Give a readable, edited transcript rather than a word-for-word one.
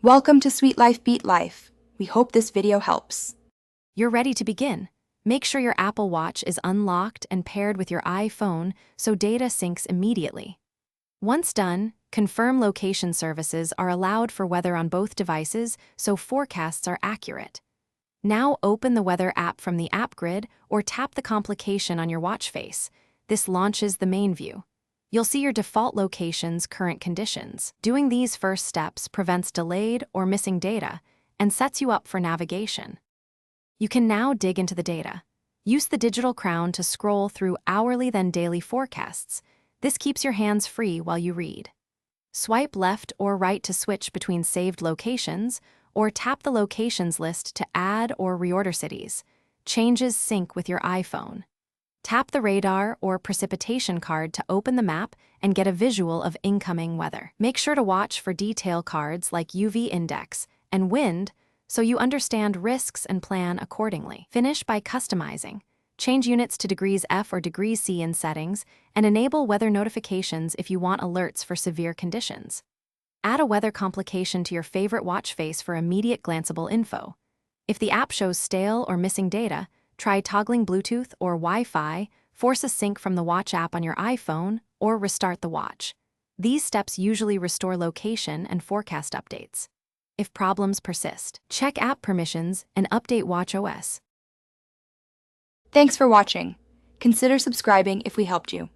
Welcome to Sweet Life Beat Life. We hope this video helps. You're ready to begin. Make sure your Apple Watch is unlocked and paired with your iPhone so data syncs immediately. Once done, confirm location services are allowed for weather on both devices so forecasts are accurate. Now open the weather app from the app grid or tap the complication on your watch face. This launches the main view. You'll see your default location's current conditions. Doing these first steps prevents delayed or missing data and sets you up for navigation. You can now dig into the data. Use the digital crown to scroll through hourly then daily forecasts. This keeps your hands free while you read. Swipe left or right to switch between saved locations, or tap the locations list to add or reorder cities. Changes sync with your iPhone. Tap the radar or precipitation card to open the map and get a visual of incoming weather. Make sure to watch for detail cards like UV index and wind so you understand risks and plan accordingly. Finish by customizing. Change units to degrees F or degrees C in settings and enable weather notifications if you want alerts for severe conditions. Add a weather complication to your favorite watch face for immediate glanceable info. If the app shows stale or missing data, try toggling Bluetooth or Wi-Fi, force a sync from the watch app on your iPhone, or restart the watch. These steps usually restore location and forecast updates. If problems persist, check app permissions and update watchOS. Thanks for watching. Consider subscribing if we helped you.